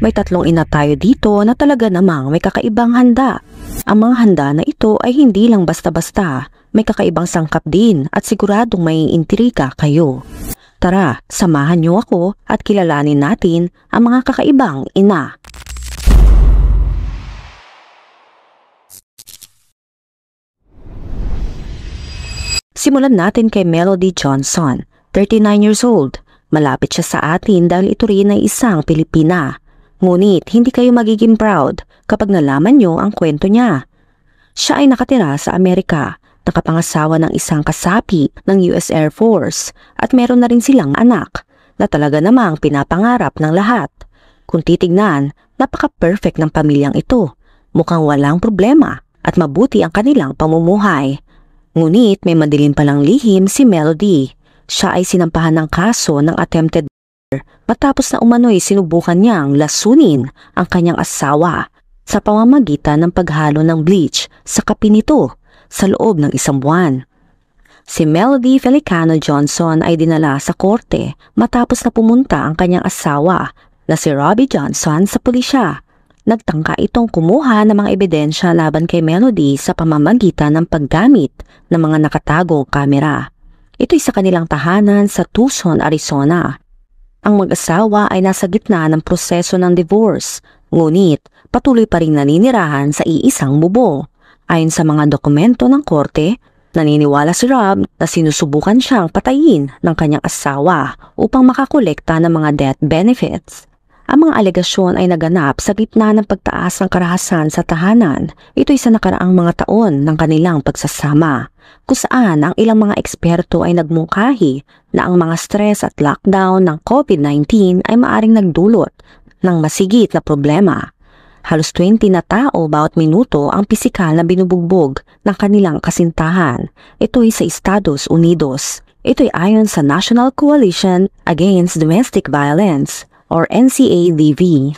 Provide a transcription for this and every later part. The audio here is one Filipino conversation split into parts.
May tatlong ina tayo dito na talaga namang may kakaibang handa. Ang mga handa na ito ay hindi lang basta-basta, may kakaibang sangkap din at siguradong may intriga kayo. Tara, samahan niyo ako at kilalanin natin ang mga kakaibang ina. Simulan natin kay Melody Johnson, 39 years old. Malapit siya sa atin dahil ito rin ay isang Pilipina. Ngunit hindi kayo magiging proud kapag nalaman nyo ang kwento niya. Siya ay nakatira sa Amerika, nakapangasawa ng isang kasapi ng US Air Force at meron na rin silang anak na talaga namang pinapangarap ng lahat. Kung titignan, napaka-perfect ng pamilyang ito. Mukhang walang problema at mabuti ang kanilang pamumuhay. Ngunit may madilim palang lihim si Melody. Siya ay sinampahan ng kaso ng attempted murder matapos na umano'y sinubukan niyang lasunin ang kanyang asawa sa pamamagitan ng paghalo ng bleach sa kape nito sa loob ng isang buwan. Si Melody Felicano Johnson ay dinala sa korte matapos na pumunta ang kanyang asawa na si Robbie Johnson sa pulisya. Nagtangka itong kumuha ng mga ebidensya laban kay Melody sa pamamagitan ng paggamit ng mga nakatagong kamera. Ito'y sa kanilang tahanan sa Tucson, Arizona. Ang mag-asawa ay nasa gitna ng proseso ng divorce, ngunit patuloy pa rin naninirahan sa iisang bubong. Ayon sa mga dokumento ng korte, naniniwala si Rob na sinusubukan siyang patayin ng kanyang asawa upang makakolekta ng mga death benefits. Ang mga alegasyon ay naganap sa gitna ng pagtaas ng karahasan sa tahanan. Ito'y sa nakaraang mga taon ng kanilang pagsasama, kung saan ang ilang mga eksperto ay nagmungkahi na ang mga stress at lockdown ng COVID-19 ay maaring nagdulot ng masigit na problema. Halos 20 na tao bawat minuto ang pisikal na binubugbog ng kanilang kasintahan. Ito'y sa Estados Unidos. Ito'y ayon sa National Coalition Against Domestic Violence or NCADV.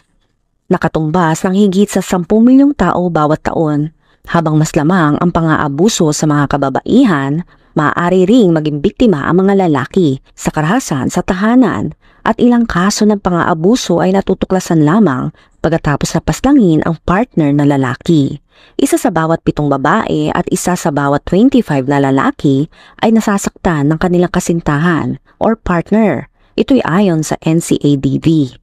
Nakatumbas ng higit sa 10 milyong tao bawat taon. Habang mas lamang ang pang-aabuso sa mga kababaihan, maaari ring maging biktima ang mga lalaki sa karahasan sa tahanan at ilang kaso ng pang-aabuso ay natutuklasan lamang pagkatapos na paslangin ang partner na lalaki. Isa sa bawat 7 babae at isa sa bawat 25 na lalaki ay nasasaktan ng kanilang kasintahan or partner. Ito'y ayon sa NCADV.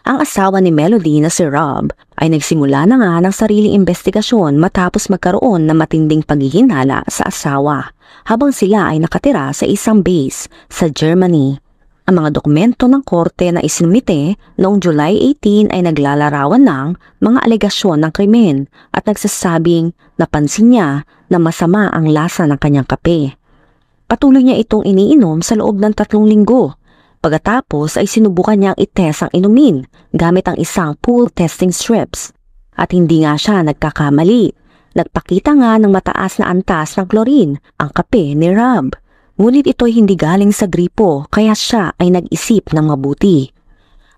Ang asawa ni Melody na si Rob ay nagsimula na nga ng sariling investigasyon matapos magkaroon ng matinding paghihinala sa asawa habang sila ay nakatira sa isang base sa Germany. Ang mga dokumento ng korte na isinumite noong July 18 ay naglalarawan ng mga alegasyon ng krimen at nagsasabing napansin niya na masama ang lasa ng kanyang kape. Patuloy niya itong iniinom sa loob ng 3 linggo. Pagkatapos ay sinubukan niyang itest ang inumin gamit ang isang pool testing strips. At hindi nga siya nagkakamali. Nagpakita nga ng mataas na antas ng chlorine ang kape ni Rob. Ngunit ito'y hindi galing sa gripo kaya siya ay nag-isip ng mabuti.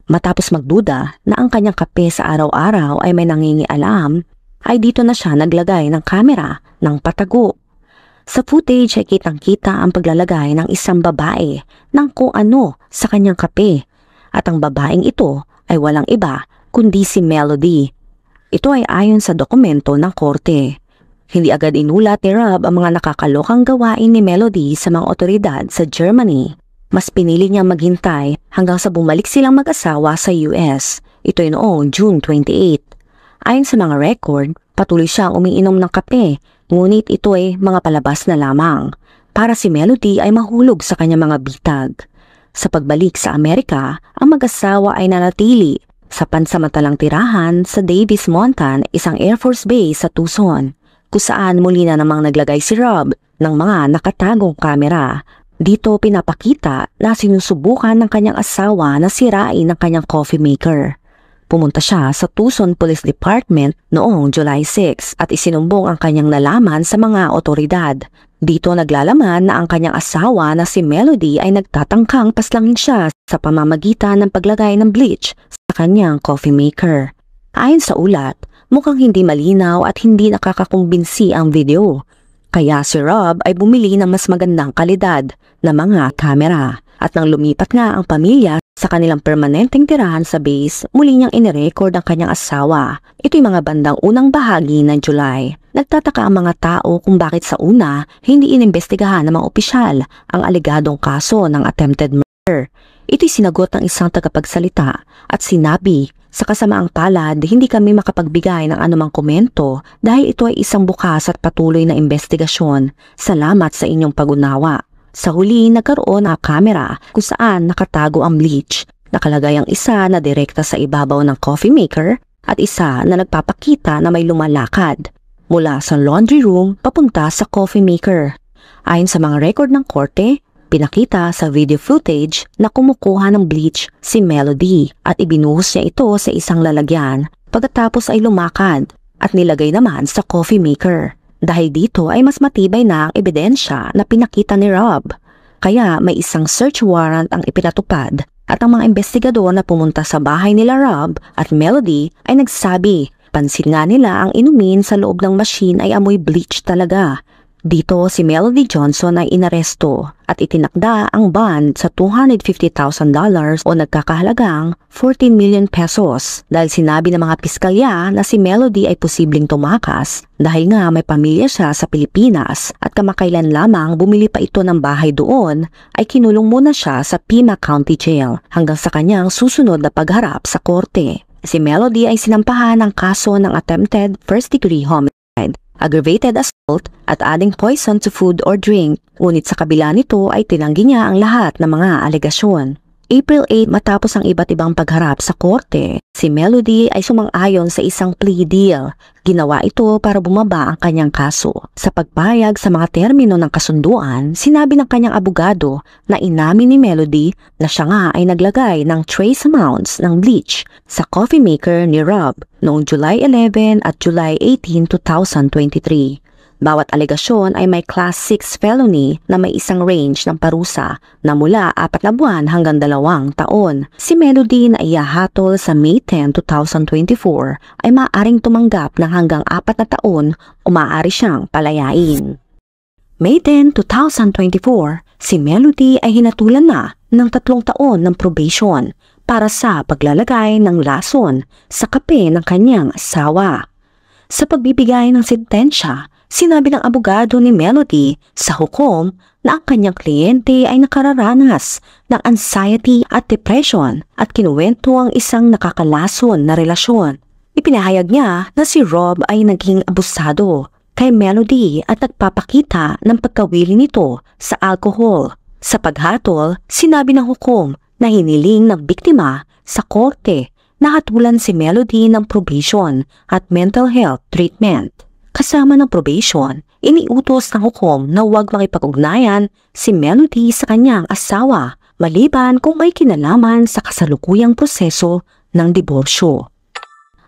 Matapos magduda na ang kanyang kape sa araw-araw ay may nangingialam, ay dito na siya naglagay ng kamera ng patago. Sa footage ay kitang-kita ang paglalagay ng isang babae ng kung ano sa kanyang kape at ang babaeng ito ay walang iba kundi si Melody. Ito ay ayon sa dokumento ng korte. Hindi agad inulat ni Rob ang mga nakakalokang gawain ni Melody sa mga otoridad sa Germany. Mas pinili niyang maghintay hanggang sa bumalik silang mag-asawa sa US. Ito'y noong June 28. Ayon sa mga record, patuloy siyang umiinom ng kape. Ngunit ito ay mga palabas na lamang para si Melody ay mahulog sa kanyang mga bitag. Sa pagbalik sa Amerika, ang mag-asawa ay nanatili sa pansamantalang tirahan sa Davis Mountain, isang Air Force Base sa Tucson, kung saan muli na namang naglagay si Rob ng mga nakatagong kamera. Dito pinapakita na sinusubukan ng kanyang asawa na sirain ang kanyang coffee maker. Pumunta siya sa Tucson Police Department noong July 6 at isinumbong ang kanyang nalaman sa mga otoridad. Dito naglalaman na ang kanyang asawa na si Melody ay nagtatangkang paslangin siya sa pamamagitan ng paglagay ng bleach sa kanyang coffee maker. Ayon sa ulat, mukhang hindi malinaw at hindi nakakakumbinsi ang video. Kaya si Rob ay bumili ng mas magandang kalidad na mga kamera. At nang lumipat nga ang pamilya Sa kanilang permanenteng tirahan sa base, muli niyang inirecord ang kanyang asawa. Ito'y mga bandang unang bahagi ng July. Nagtataka ang mga tao kung bakit sa una, hindi inimbestigahan ng mga opisyal ang aligadong kaso ng attempted murder. Ito'y sinagot ng isang tagapagsalita at sinabi, sa kasamaang palad, hindi kami makapagbigay ng anumang komento dahil ito ay isang bukas at patuloy na investigasyon. Salamat sa inyong pag-unawa. Sa huli, nagkaroon ng kamera kung saan nakatago ang bleach. Nakalagay ang isa na direkta sa ibabaw ng coffee maker at isa na nagpapakita na may lumalakad mula sa laundry room papunta sa coffee maker. Ayon sa mga record ng korte, pinakita sa video footage na kumukuha ng bleach si Melody at ibinuhos niya ito sa isang lalagyan pagkatapos ay lumakad at nilagay naman sa coffee maker. Dahil dito ay mas matibay na ang ebidensya na pinakita ni Rob. Kaya may isang search warrant ang ipinatupad at ang mga investigador na pumunta sa bahay nila Rob at Melody ay nagsabi, pansin nga nila ang inumin sa loob ng machine ay amoy bleach talaga. Dito si Melody Johnson ay inaresto at itinakda ang bond sa $250,000 o nagkakahalagang 14 million pesos dahil sinabi ng mga piskalya na si Melody ay posibleng tumakas dahil nga may pamilya siya sa Pilipinas at kamakailan lamang bumili pa ito ng bahay doon ay kinulong muna siya sa Pima County Jail hanggang sa kanyang susunod na pagharap sa korte. Si Melody ay sinampahan ng kaso ng attempted first-degree homicide, aggravated assault at adding poison to food or drink. Ngunit sa kabila nito ay tinanggi niya ang lahat ng mga alegasyon. April 8 matapos ang iba't ibang pagharap sa korte, si Melody ay sumang-ayon sa isang plea deal. Ginawa ito para bumaba ang kanyang kaso. Sa pagpayag sa mga termino ng kasunduan, sinabi ng kanyang abogado na inamin ni Melody na siya nga ay naglagay ng trace amounts ng bleach sa coffee maker ni Rob noong July 11 at July 18, 2023. Bawat alegasyon ay may Class 6 felony na may isang range ng parusa na mula 4 na buwan hanggang 2 taon. Si Melody na iyahatol sa May 10, 2024 ay maaaring tumanggap ng hanggang 4 na taon o maaari siyang palayain. May 10, 2024, si Melody ay hinatulan na ng 3 taon ng probation para sa paglalagay ng lason sa kape ng kanyang asawa. Sa pagbibigay ng sentensya, sinabi ng abogado ni Melody sa hukom na ang kanyang kliyente ay nakararanas ng anxiety at depression at kinuwento ang isang nakakalason na relasyon. Ipinahayag niya na si Rob ay naging abusado kay Melody at nagpapakita ng pagkawili nito sa alcohol. Sa paghatol, sinabi ng hukom na hiniling ng biktima sa korte na hatulan si Melody ng probation at mental health treatment. Kasama ng probation, iniutos ng hukom na huwag makipag-ugnayan si Melody sa kanyang asawa maliban kung may kinalaman sa kasalukuyang proseso ng diborsyo.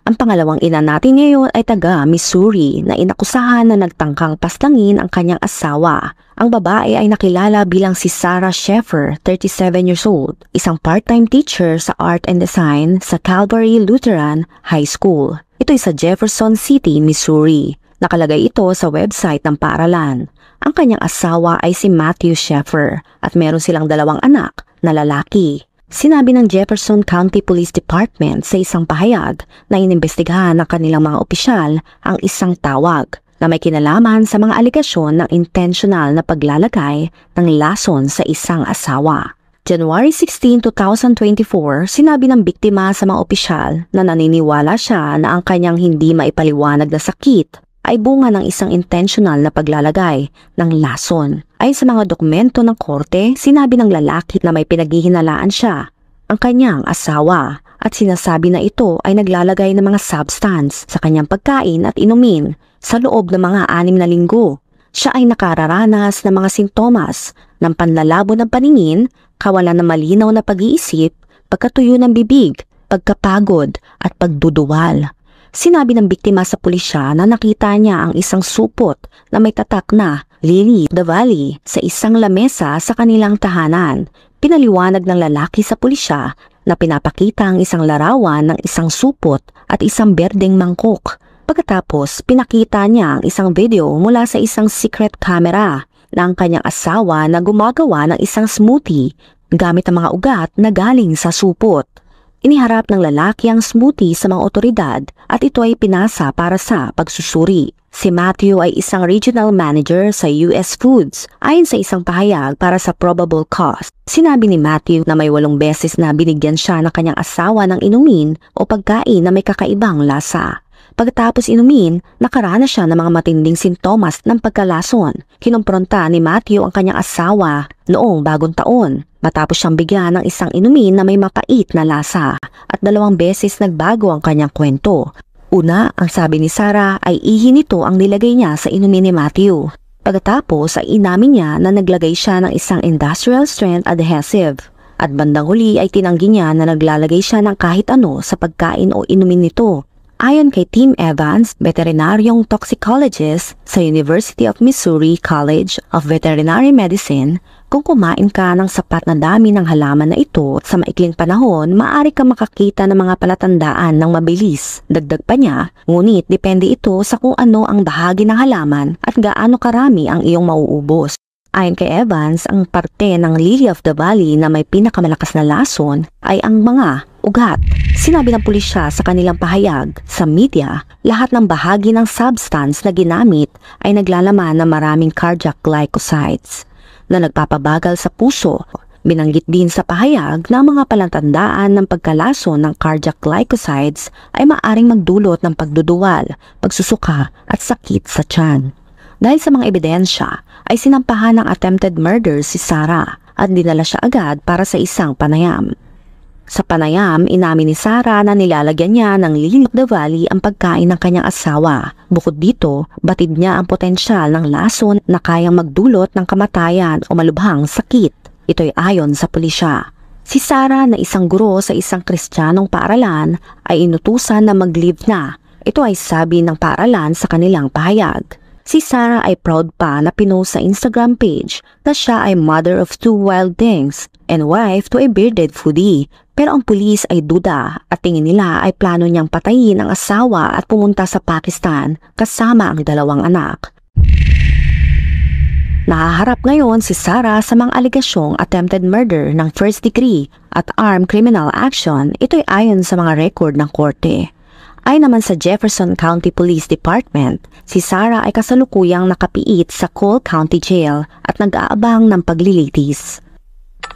Ang pangalawang ina natin ngayon ay taga Missouri na inakusahan na nagtangkang pastangin ang kanyang asawa. Ang babae ay nakilala bilang si Sarah Sheffer, 37 years old, isang part-time teacher sa art and design sa Calvary Lutheran High School. Ito'y sa Jefferson City, Missouri. Nakalagay ito sa website ng paaralan. Ang kanyang asawa ay si Matthew Sheffer at meron silang 2 anak na lalaki. Sinabi ng Jefferson County Police Department sa isang pahayag na inimbestigahan ng kanilang mga opisyal ang isang tawag na may kinalaman sa mga aligasyon ng intentional na paglalagay ng lason sa isang asawa. January 16, 2024, sinabi ng biktima sa mga opisyal na naniniwala siya na ang kanyang hindi maipaliwanag na sakit ay bunga ng isang intentional na paglalagay ng lason. Ayon sa mga dokumento ng korte, sinabi ng lalaki na may pinaghihinalaan siya, ang kanyang asawa, at sinasabi na ito ay naglalagay ng mga substance sa kanyang pagkain at inumin sa loob ng mga 6 na linggo. Siya ay nakararanas ng mga sintomas ng panlalabo ng paningin, kawalan ng malinaw na pag-iisip, pagkatuyo ng bibig, pagkapagod at pagduduwal. Sinabi ng biktima sa pulisya na nakita niya ang isang supot na may tatak na Lily of the Valley sa isang lamesa sa kanilang tahanan. Pinaliwanag ng lalaki sa pulisya na pinapakita ang isang larawan ng isang supot at isang berdeng mangkok. Pagkatapos, pinakita niya ang isang video mula sa isang secret camera na ang kanyang asawa na gumagawa ng isang smoothie gamit ang mga ugat na galing sa supot. Iniharap ng lalaki ang smoothie sa mga otoridad at ito ay pinasa para sa pagsusuri. Si Matthew ay isang regional manager sa US Foods ayon sa isang pahayag para sa probable cause. Sinabi ni Matthew na may 8 beses na binigyan siya ng kanyang asawa ng inumin o pagkain na may kakaibang lasa. Pagkatapos inumin, nakaranas siya ng mga matinding sintomas ng pagkalason. Kinumpronta ni Matthew ang kanyang asawa noong bagong taon matapos siyang bigyan ng isang inumin na may mapait na lasa at 2 beses nagbago ang kanyang kwento. Una, ang sabi ni Sarah ay ihi nito ang nilagay niya sa inumin ni Matthew. Pagkatapos ay inamin niya na naglagay siya ng isang industrial strength adhesive. At bandang huli ay tinanggi niya na naglalagay siya ng kahit ano sa pagkain o inumin nito. Ayon kay Tim Evans, veterinaryong toxicologist sa University of Missouri College of Veterinary Medicine, kung kumain ka ng sapat na dami ng halaman na ito sa maikling panahon, maaari ka makakita ng mga palatandaan ng mabilis. Dagdag pa niya, ngunit depende ito sa kung ano ang bahagi ng halaman at gaano karami ang iyong mauubos. Ayon kay Evans, ang parte ng lily of the valley na may pinakamalakas na lason ay ang mga ugat. Sinabi ng pulisya sa kanilang pahayag sa media, lahat ng bahagi ng substance na ginamit ay naglalaman ng maraming cardiac glycosides na nagpapabagal sa puso. Binanggit din sa pahayag na ang mga palatandaan ng pagkalason ng cardiac glycosides ay maaaring magdulot ng pagduduwal, pagsusuka at sakit sa tiyan. Dahil sa mga ebidensya, ay sinampahan ng attempted murder si Sarah at dinala siya agad para sa isang panayam. Sa panayam, inamin ni Sarah na nilalagyan niya ng lily of the valley ang pagkain ng kanyang asawa. Bukod dito, batid niya ang potensyal ng lason na kayang magdulot ng kamatayan o malubhang sakit. Ito'y ayon sa pulisya. Si Sarah na isang guro sa isang Kristiyanong paaralan ay inutusan na mag-leave na. Ito ay sabi ng paaralan sa kanilang pahayag. Si Sarah ay proud pa na pinost sa Instagram page na siya ay mother of 2 wild things and wife to a bearded foodie. Pero ang pulis ay duda at tingin nila ay plano niyang patayin ang asawa at pumunta sa Pakistan kasama ang 2 anak. Nahaharap ngayon si Sarah sa mga aligasyong attempted murder ng first degree at armed criminal action. Ito'y ayon sa mga record ng korte. Ayon naman sa Jefferson County Police Department, si Sarah ay kasalukuyang nakapiit sa Cole County Jail at nag-aabang ng paglilitis.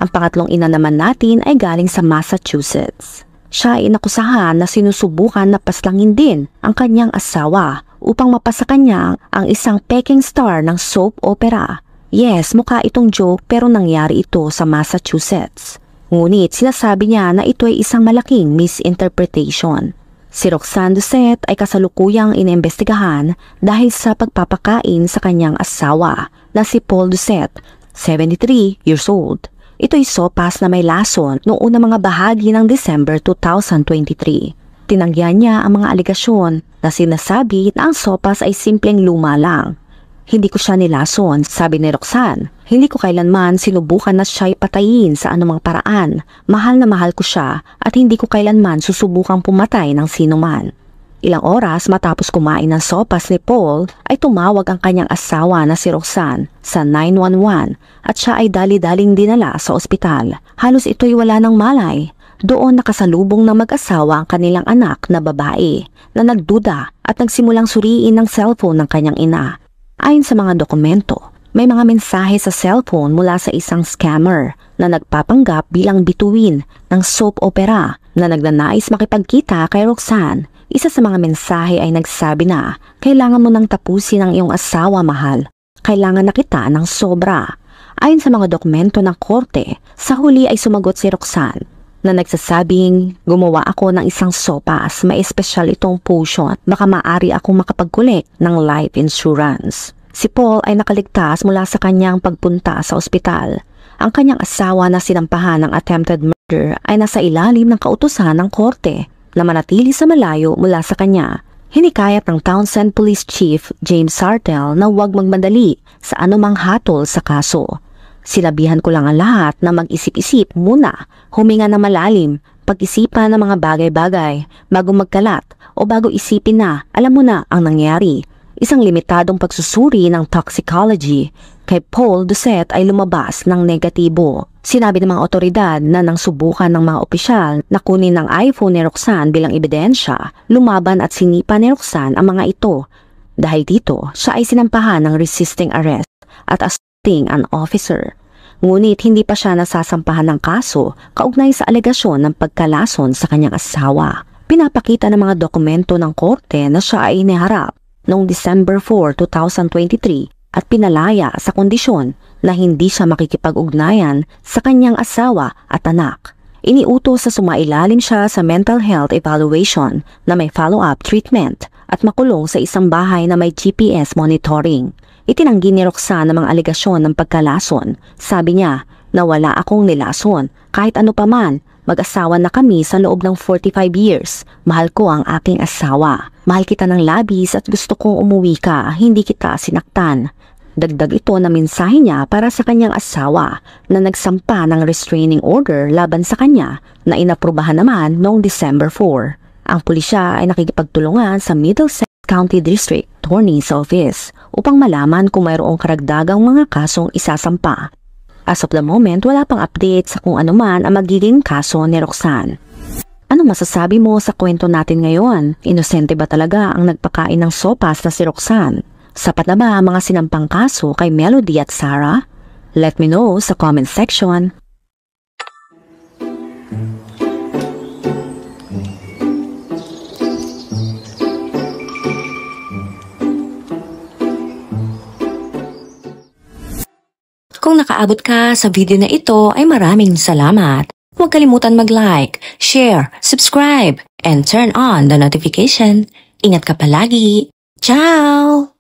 Ang pangatlong ina naman natin ay galing sa Massachusetts. Siya ay inakusahan na sinusubukan na paslangin din ang kanyang asawa upang mapasa kanya ang isang peking star ng soap opera. Yes, mukha itong joke pero nangyari ito sa Massachusetts. Ngunit sinasabi niya na ito ay isang malaking misinterpretation. Si Roxanne Doucette ay kasalukuyang inimbestigahan dahil sa pagpapakain sa kanyang asawa na si Paul Doucette, 73 years old. Ito'y sopas na may lason noong unang mga bahagi ng December 2023. Tinanggihan niya ang mga aligasyon na sinasabi na ang sopas ay simpleng luma lang. Hindi ko siya nilason, sabi ni Roxanne. Hindi ko kailanman sinubukan na siya'y patayin sa anumang paraan. Mahal na mahal ko siya at hindi ko kailanman susubukang pumatay ng sinuman. Ilang oras matapos kumain ng sopas ni Paul ay tumawag ang kanyang asawa na si Roxanne sa 911 at siya ay dali-daling dinala sa ospital. Halos ito'y wala ng malay. Doon nakasalubong ng mag-asawa ang kanilang anak na babae na nagduda at nagsimulang suriin ng cellphone ng kanyang ina. Ayon sa mga dokumento, may mga mensahe sa cellphone mula sa isang scammer na nagpapanggap bilang bituin ng soap opera na nagnanais makipagkita kay Roxanne. Isa sa mga mensahe ay nagsabi na, kailangan mo nang tapusin ang iyong asawa, mahal. Kailangan na kita ng sobra. Ayon sa mga dokumento ng korte, sa huli ay sumagot si Roxanne na nagsasabing, gumawa ako ng isang sopas, may espesyal itong potion, baka maaari akong makapag-collect ng life insurance. Si Paul ay nakaligtas mula sa kanyang pagpunta sa ospital. Ang kanyang asawa na sinampahan ng attempted murder ay nasa ilalim ng kautusan ng korte na manatili sa malayo mula sa kanya. Hinikayat ng Townsend Police Chief James Sartell na huwag magmadali sa anumang hatol sa kaso. Sinabihan ko lang ang lahat na mag-isip-isip muna, huminga ng malalim, pag-isipan ng mga bagay-bagay bago magkalat o bago isipin na alam mo na ang nangyari. Isang limitadong pagsusuri ng toxicology kay Paul Doucette ay lumabas ng negatibo. Sinabi ng mga otoridad na nang subukan ng mga opisyal na kunin ang iPhone ni Roxanne bilang ebidensya, lumaban at sinipa ni Roxanne ang mga ito. Dahil dito, siya ay sinampahan ng resisting arrest at assaulting an officer. Ngunit hindi pa siya nasasampahan ng kaso kaugnay sa alegasyon ng pagkalason sa kanyang asawa. Pinapakita ng mga dokumento ng korte na siya ay iniharap noong December 4, 2023 at pinalaya sa kondisyon na hindi siya makikipag-ugnayan sa kanyang asawa at anak. Iniutos sa sumailalim siya sa mental health evaluation na may follow-up treatment at makulong sa isang bahay na may GPS monitoring. Itinanggi ni Roxanne ang mga alegasyon ng pagkalason. Sabi niya na wala akong nilason kahit ano paman. Mag-asawa na kami sa loob ng 45 years. Mahal ko ang aking asawa. Mahal kita ng labis at gusto kong umuwi ka, hindi kita sinaktan. Dagdag ito na mensahe niya para sa kanyang asawa na nagsampa ng restraining order laban sa kanya na inaprubahan naman noong December 4. Ang pulisya ay nakikipagtulungan sa Middlesex County District Attorney's Office upang malaman kung mayroong karagdagang mga kasong isasampa. As of the moment, wala pang update sa kung ano man ang magiging kaso ni Roxanne. Ano masasabi mo sa kwento natin ngayon? Inosente ba talaga ang nagpakain ng sopas na si Roxanne? Sapat na ba ang mga sinampang kaso kay Melody at Sarah? Let me know sa comment section. Kung nakaabot ka sa video na ito ay maraming salamat. Huwag kalimutan mag-like, share, subscribe, and turn on the notification. Ingat ka palagi. Ciao!